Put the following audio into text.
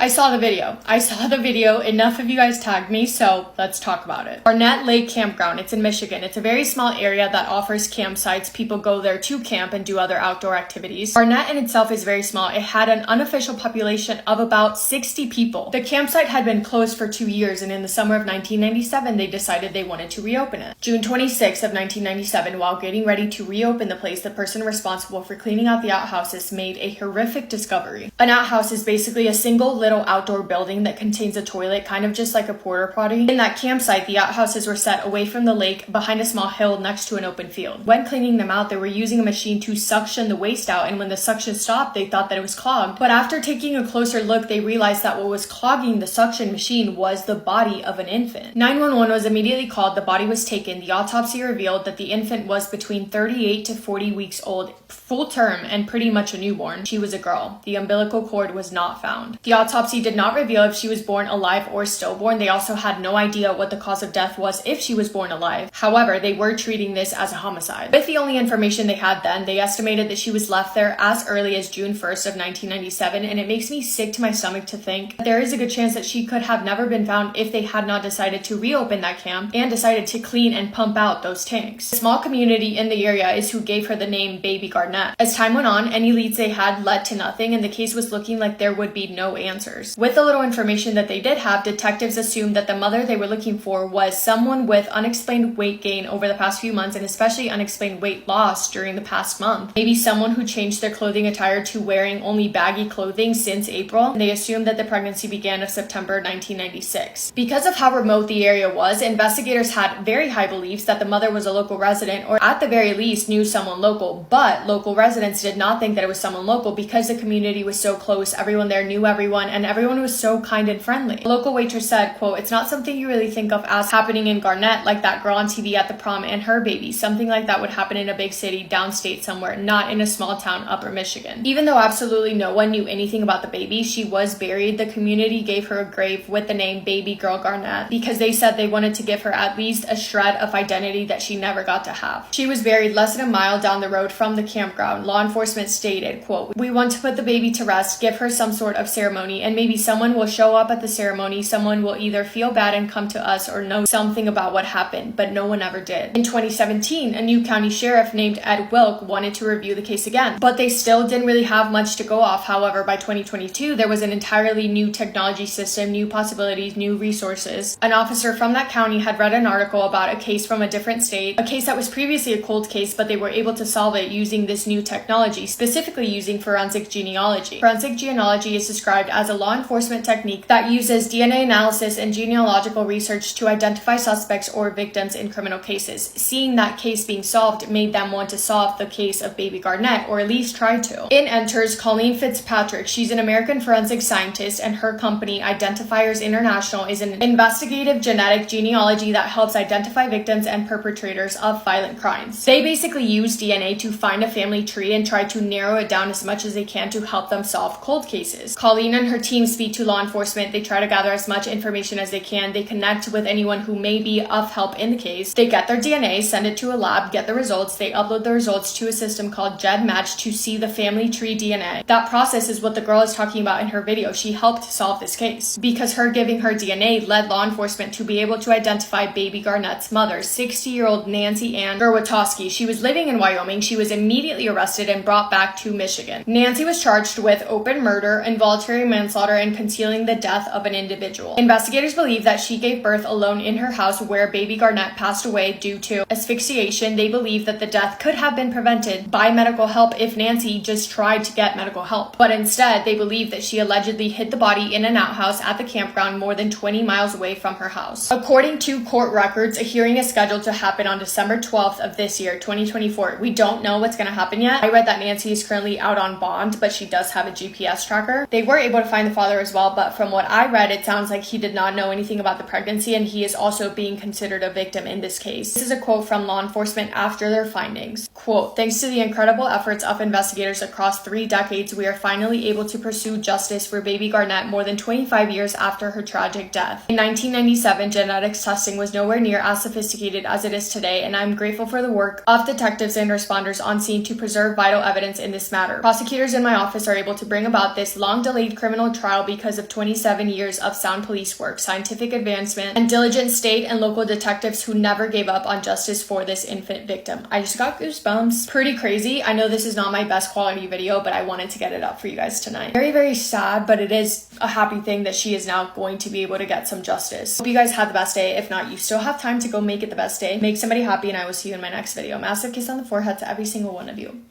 I saw the video. Enough of you guys tagged me, so let's talk about it. Garnet Lake Campground. It's in Michigan. It's a very small area that offers campsites. People go there to camp and do other outdoor activities. Garnet in itself is very small. It had an unofficial population of about 60 people. The campsite had been closed for 2 years, and in the summer of 1997, they decided they wanted to reopen it. June 26th of 1997, while getting ready to reopen the place, the person responsible for cleaning out the outhouses made a horrific discovery. An outhouse is basically a single little outdoor building that contains a toilet, kind of just like a porta potty. In that campsite, the outhouses were set away from the lake behind a small hill next to an open field. When cleaning them out, they were using a machine to suction the waste out, and when the suction stopped, they thought that it was clogged. But after taking a closer look, they realized that what was clogging the suction machine was the body of an infant. 911 was immediately called. The body was taken. The autopsy revealed that the infant was between 38 to 40 weeks old, full term, and pretty much a newborn. She was a girl. The umbilical cord was not found. The autopsy did not reveal if she was born alive or stillborn. They also had no idea what the cause of death was if she was born alive. However, they were treating this as a homicide. With the only information they had then, they estimated that she was left there as early as June 1st of 1997, and it makes me sick to my stomach to think that there is a good chance that she could have never been found if they had not decided to reopen that camp and decided to clean and pump out those tanks. The small community in the area is who gave her the name Baby Garnet. As time went on, any leads they had led to nothing, and the case was looking like there would be no answers. With the little information that they did have, detectives assumed that the mother they were looking for was someone with unexplained weight gain over the past few months, and especially unexplained weight loss during the past month. Maybe someone who changed their clothing attire to wearing only baggy clothing since April, and they assumed that the pregnancy began of September 1996. Because of how remote the area was, investigators had very high beliefs that the mother was a local resident, or at the very least knew someone local, but local residents did not think that it was someone local because the community was so close, everyone there knew everyone, and everyone was so kind and friendly. A local waitress said, quote, "It's not something you really think of as happening in Garnet, like that girl on TV at the prom and her baby. Something like that would happen in a big city downstate somewhere, not in a small town upper Michigan." Even though absolutely no one knew anything about the baby, she was buried. The community gave her a grave with the name Baby Girl Garnet because they said they wanted to give her at least a shred of identity that she never got to have. She was buried less than a mile down the road from the campground. Law enforcement stated, quote, "We want to put the baby to rest, give her some sort of ceremony, and maybe someone will show up at the ceremony. Someone will either feel bad and come to us or know something about what happened," but no one ever did. In 2017, a new county sheriff named Ed Wilk wanted to review the case again, but they still didn't really have much to go off. However, by 2022, there was an entirely new technology system, new possibilities, new resources. An officer from that county had read an article about a case from a different state, a case that was previously a cold case, but they were able to solve it using this new technology, specifically using forensic genealogy. Forensic genealogy is described as a law enforcement technique that uses DNA analysis and genealogical research to identify suspects or victims in criminal cases. Seeing that case being solved made them want to solve the case of Baby Garnet, or at least try to. In enters Colleen Fitzpatrick. She's an American forensic scientist, and her company, Identifiers International, is an investigative genetic genealogy that helps identify victims and perpetrators of violent crimes. They basically use DNA to find a family tree and try to narrow it down as much as they can to help them solve cold cases. Colleen and her team speak to law enforcement. They try to gather as much information as they can. They connect with anyone who may be of help in the case. They get their DNA, send it to a lab, get the results. They upload the results to a system called GEDmatch to see the family tree DNA. That process is what the girl is talking about in her video. She helped solve this case because her giving her DNA led law enforcement to be able to identify Baby Garnet's mother, 60-year-old Nancy Ann Gerwatowski. She was living in Wyoming. She was immediately arrested and brought back to Michigan. Nancy was charged with open murder, involuntary manslaughter, and concealing the death of an individual. Investigators believe that she gave birth alone in her house where Baby Garnet passed away due to asphyxiation. They believe that the death could have been prevented by medical help if Nancy just tried to get medical help. But instead, they believe that she allegedly hid the body in an outhouse at the campground more than 20 miles away from her house. According to court records, a hearing is scheduled to happen on December 12th of this year, 2024. We don't know what's going to happen yet. I read that Nancy is currently out on bond, but she does have a GPS tracker. They were able to find the father as well, but from what I read, it sounds like he did not know anything about the pregnancy, and he is also being considered a victim in this case. This is a quote from law enforcement after their findings. Quote, thanks to the incredible efforts of investigators across 3 decades, we are finally able to pursue justice for baby Garnet more than 25 years after her tragic death. In 1997, genetics testing was nowhere near as sophisticated as it is today, and I'm grateful for the work of detectives and responders on scene to preserve vital evidence in this matter. Prosecutors in my office are able to bring about this long-delayed criminal trial because of 27 years of sound police work, scientific advancement, and diligent state and local detectives who never gave up on justice for this infant victim. I just got goosebumps. Pretty crazy. I know this is not my best quality video, but I wanted to get it up for you guys tonight. Very, very sad, but it is a happy thing that she is now going to be able to get some justice. Hope you guys had the best day. If not, you still have time to go make it the best day. Make somebody happy, and I will see you in my next video. Massive kiss on the forehead to every single one of you.